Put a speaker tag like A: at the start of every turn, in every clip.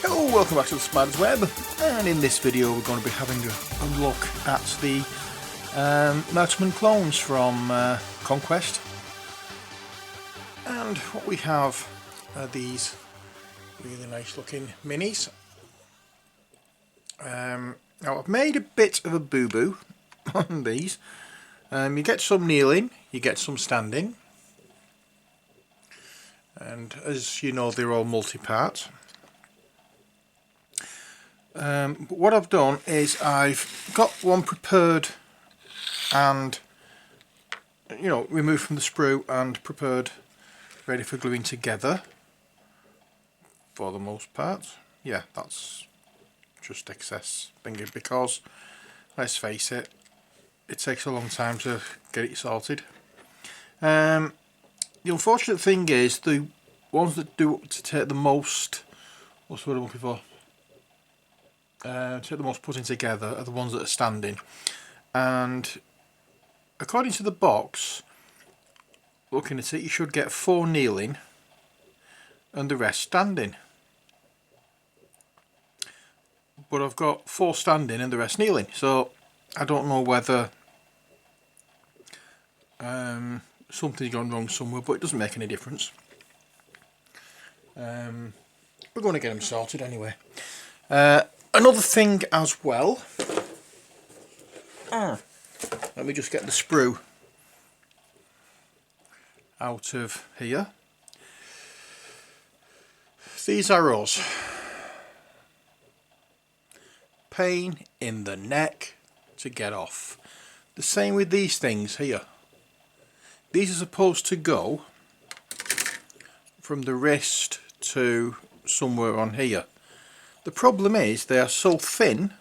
A: Hello, welcome back to the Spider's Web, and in this video we're going to be having a look at the Marksman Clones from Conquest. And what we have are these really nice looking minis. Now I've made a bit of a boo-boo on these. You get some kneeling, you get some standing, and as you know they're all multi-part. But what I've done is I've got one prepared and removed from the sprue and prepared, ready for gluing together for the most part. Yeah, that's just excess thingy because, let's face it, it takes a long time to get it sorted. The unfortunate thing is the ones that do to take the most, what's the word I'm looking for? Take the most putting together are the ones that are standing, and according to the box, looking at it, you should get 4 kneeling and the rest standing, but I've got 4 standing and the rest kneeling, so I don't know whether something's gone wrong somewhere, but it doesn't make any difference. We're going to get them sorted anyway. Another thing as well, let me just get the sprue out of here. These arrows, pain in the neck to get off. The same with these things here. These are supposed to go from the wrist to somewhere on here. The problem is they are so thin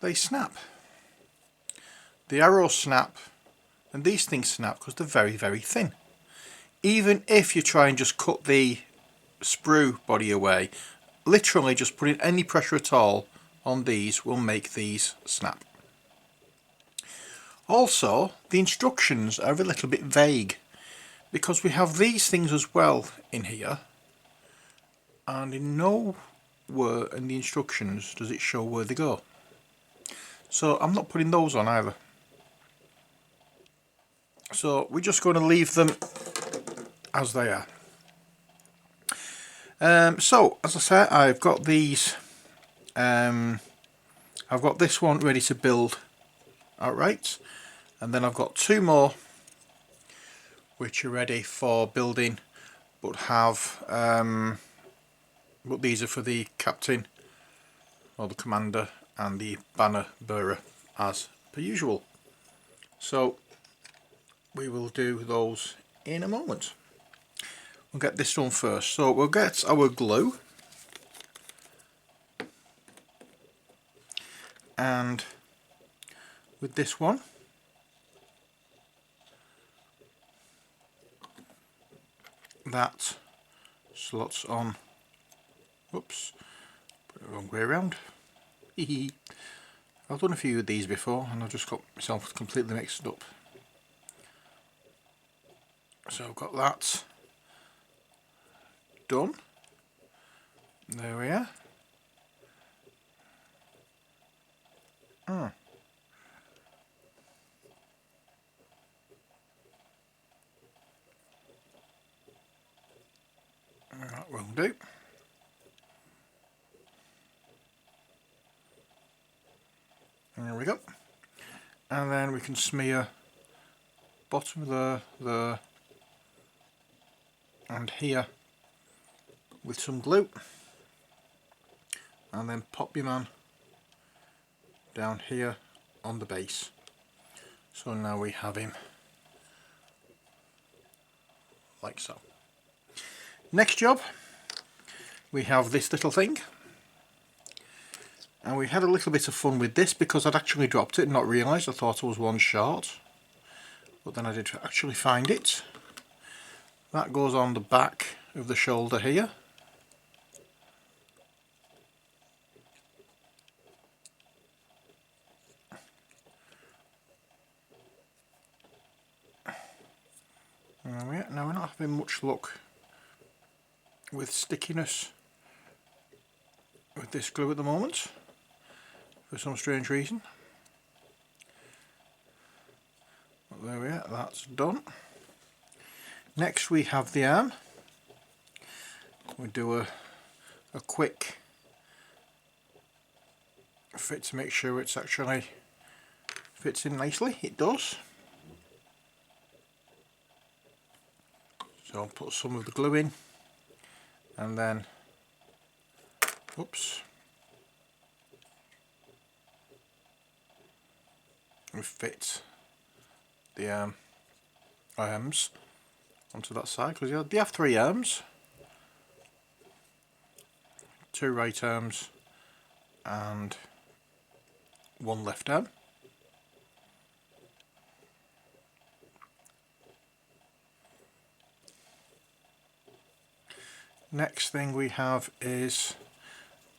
A: they snap. The arrows snap and these things snap because they're very, very thin. Even if you try and just cut the sprue body away, literally just putting any pressure at all on these will make these snap. Also, the instructions are a little bit vague because we have these things as well in here, and in nowhere in the instructions does it show where they go. So I'm not putting those on either. So we're just going to leave them as they are. So as I said, I've got these. I've got this one ready to build outright, and then I've got 2 more which are ready for building, but have but these are for the captain or the commander and the banner bearer as per usual. So we will do those in a moment. We'll get this done first. So we'll get our glue, and with this one that slots on. Whoops, put it the wrong way around. I've done a few of these before and I've just got myself completely mixed up. So I've got that done. There we are. That will do. There we go. And then we can smear bottom of there and here with some glue, and then pop your man down here on the base. So now we have him like so. Next job, we have this little thing, and we had a little bit of fun with this because I'd actually dropped it and not realised. I thought I was one short, but then I did actually find it. That goes on the back of the shoulder here. Now we're not having much luck with stickiness this glue at the moment for some strange reason. But there we are, that's done. Next we have the arm. We do a quick fit to make sure it's actually fits in nicely. It does. So I'll put some of the glue in and then, oops, we fit the arms onto that side, because they have 3 arms, 2 right arms and 1 left arm. Next thing we have is,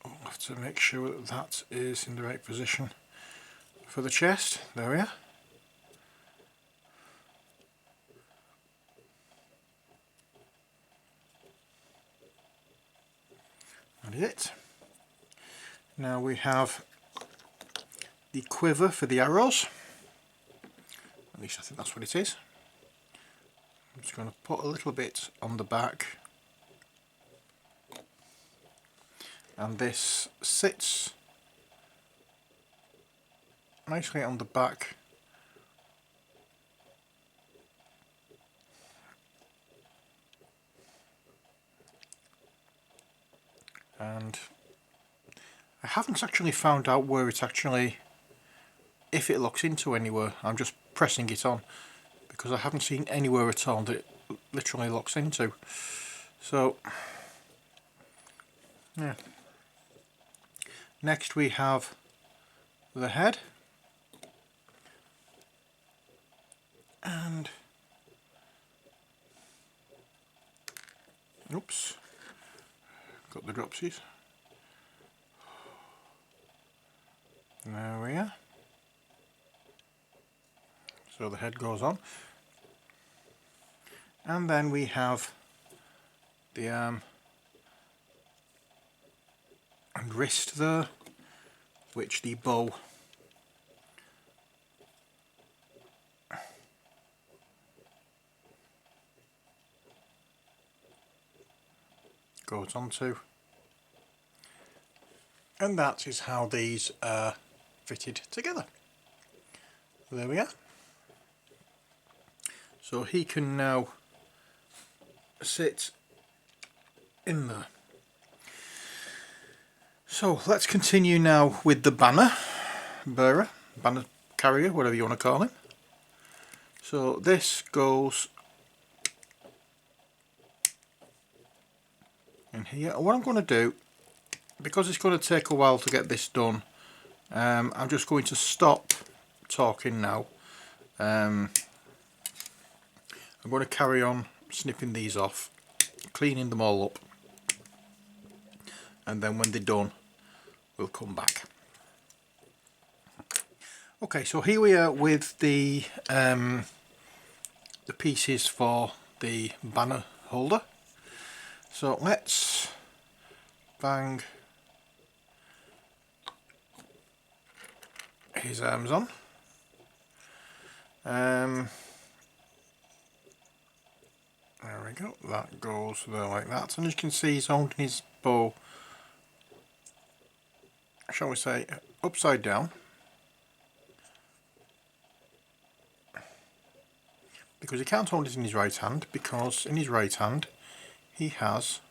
A: I'll have to make sure that that is in the right position for the chest. There we are. That is it. Now we have the quiver for the arrows. At least I think that's what it is. I'm just going to put a little bit on the back. And this sits nicely on the back and I haven't actually found out where it actually, if it locks into anywhere. I'm just pressing it on because I haven't seen anywhere at all that it literally locks into. So yeah. Next we have the head, and oops, got the dropsies. There we are. So the head goes on, and then we have the arm and wrist there, which the bow goes onto, and that is how these are fitted together. There we are. So he can now sit in there. So let's continue now with the banner bearer, banner carrier, whatever you want to call him. So this goes in here. And what I'm going to do, because it's going to take a while to get this done, I'm just going to stop talking now. I'm going to carry on snipping these off, cleaning them all up, and then when they're done we'll come back. Okay, so here we are with the pieces for the banner holder. So let's bang his arms on. There we go, that goes there like that, and as you can see he's holding his bow, shall we say, upside down, because he can't hold it in his right hand, because in his right hand he has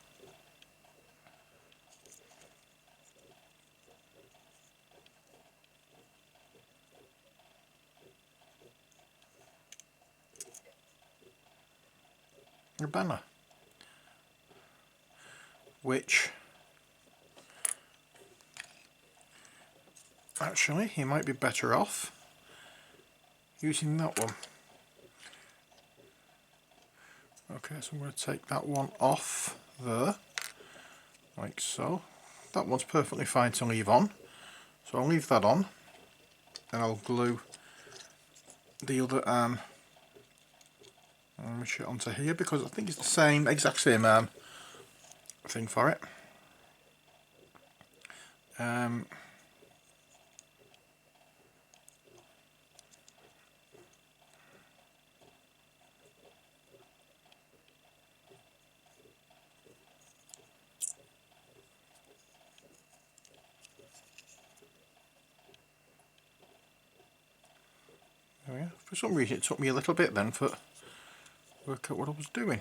A: a banner, which actually he might be better off using that one. Okay, so I'm going to take that one off there, like so. That one's perfectly fine to leave on, so I'll leave that on, and I'll glue the other arm and push it onto here, because I think it's the same, exact same arm thing for it. Oh yeah. For some reason it took me a little bit then to work out what I was doing.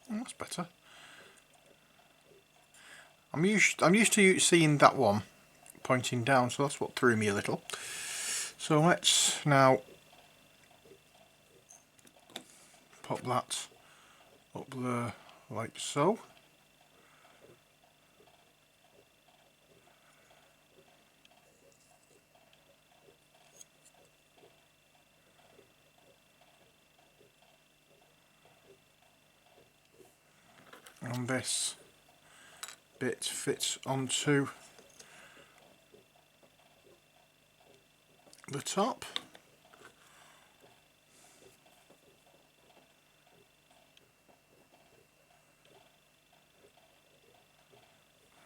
A: That's better. I'm used to seeing that one pointing down, so that's what threw me a little. So let's now pop that up there like so. And this bit fits onto the top.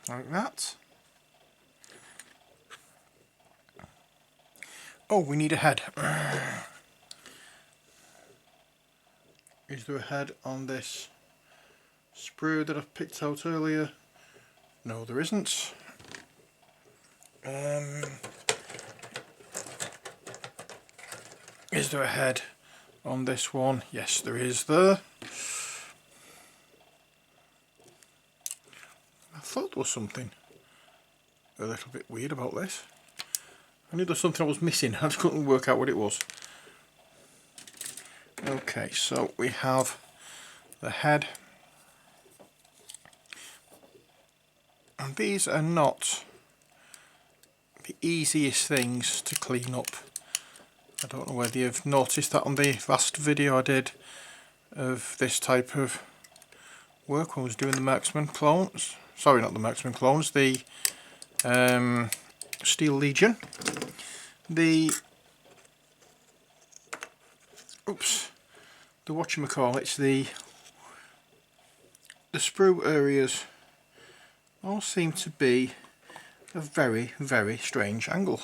A: Like that. Oh, we need a head. Is there a head on this sprue that I've picked out earlier? No, there isn't. Is there a head on this one? Yes, there is there. I thought there was something a little bit weird about this. I knew there was something I was missing. I just couldn't work out what it was. Okay, so we have the head. And these are not the easiest things to clean up. I don't know whether you've noticed that on the last video I did of this type of work when I was doing the Marksman Clones. Sorry, not the Marksman Clones, the Steel Legion. The whatchamacallits, the sprue areas all seem to be a very, very strange angle.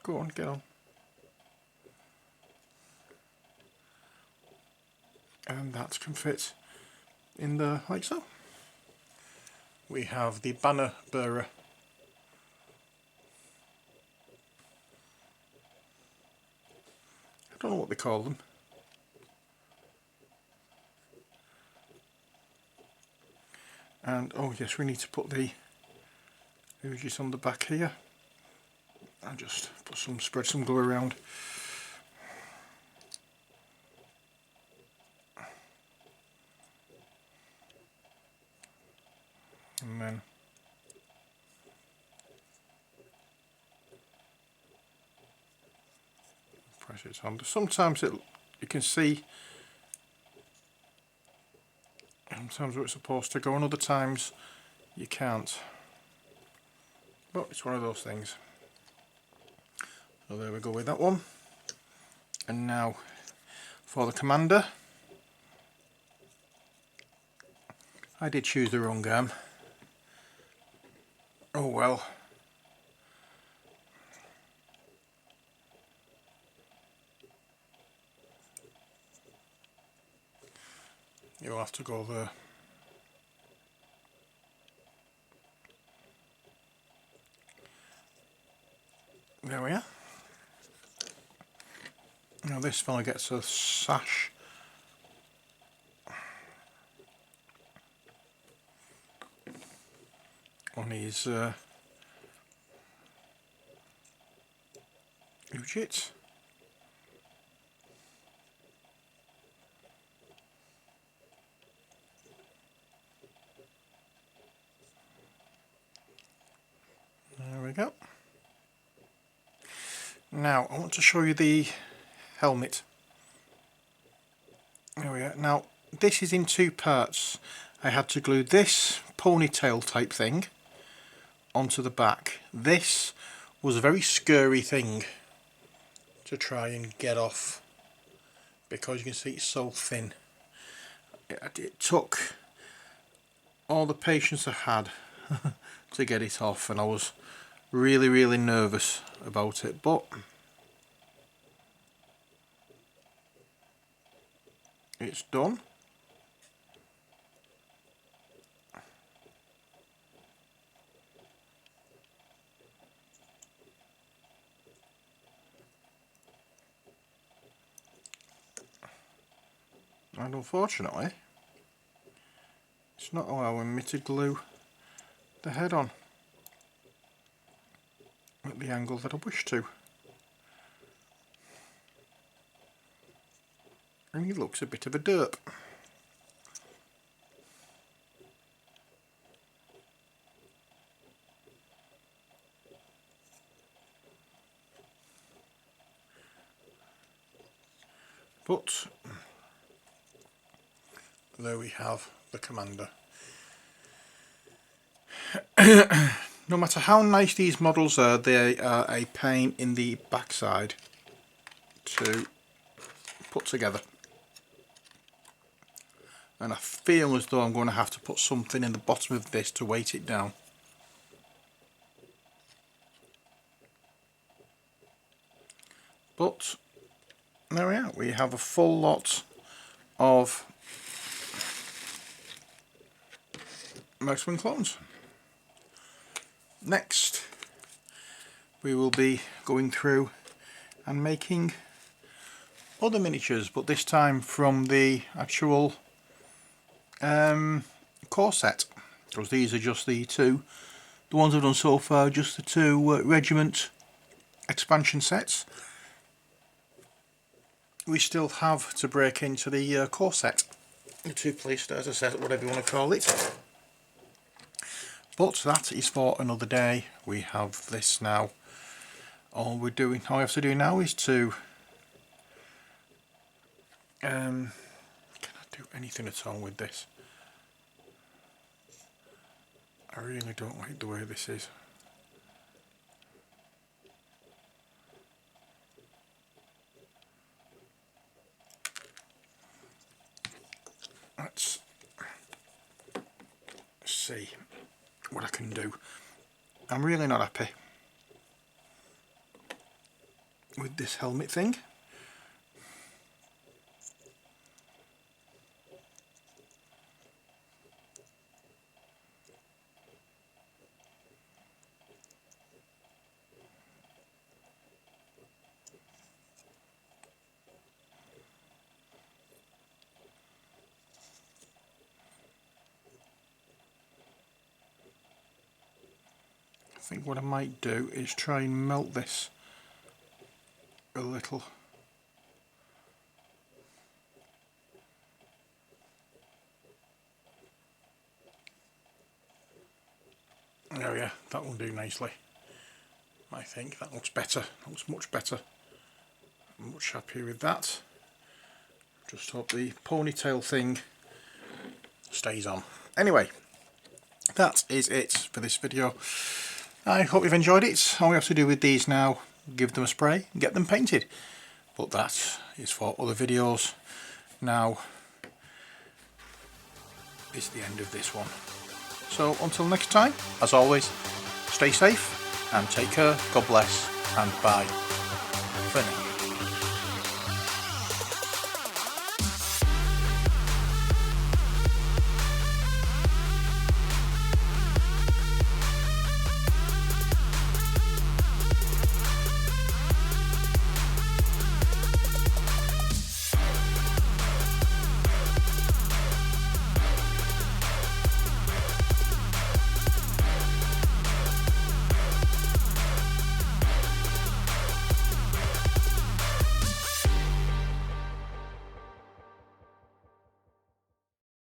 A: Go on, get on. And that can fit in there like so. We have the banner bearer. I don't know what they call them. And oh yes, we need to put the images on the back here. I'll just spread some glue around. And then press it on. Sometimes you can see sometimes where it's supposed to go, and other times you can't. But it's one of those things. So there we go with that one. And now for the commander. I did choose the wrong arm. Oh well. You'll have to go there. There we are. Now this fella gets a sash. On his Ujit. Now I want to show you the helmet. There we are. Now this is in two parts. I had to glue this ponytail type thing onto the back. This was a very scary thing to try and get off because you can see it's so thin. It took all the patience I had to get it off, and I was really nervous about it, but it's done. And unfortunately it's not allowing me to glue the head on at the angle that I wish to. And he looks a bit of a derp. But there we have the commander. No matter how nice these models are, they are a pain in the backside to put together. And I feel as though I'm going to have to put something in the bottom of this to weight it down. But there we are, we have a full lot of Marksman Clones. Next we will be going through and making other miniatures, but this time from the actual core set, because these are just the ones I've done so far, just the two regiment expansion sets. We still have to break into the core set, the two police starter set, whatever you want to call it. But that is for another day. We have this now. All we have to do now is to can I do anything at all with this? I really don't like the way this is. Let's see what I can do. I'm really not happy with this helmet thing. I think what I might do is try and melt this a little. Oh yeah, that will do nicely. I think that looks better. That looks much better. I'm much happier with that. Just hope the ponytail thing stays on. Anyway, that is it for this video. I hope you've enjoyed it. All we have to do with these now, give them a spray and get them painted. But that is for other videos. Now is the end of this one. So until next time, as always, stay safe and take care. God bless and bye for now.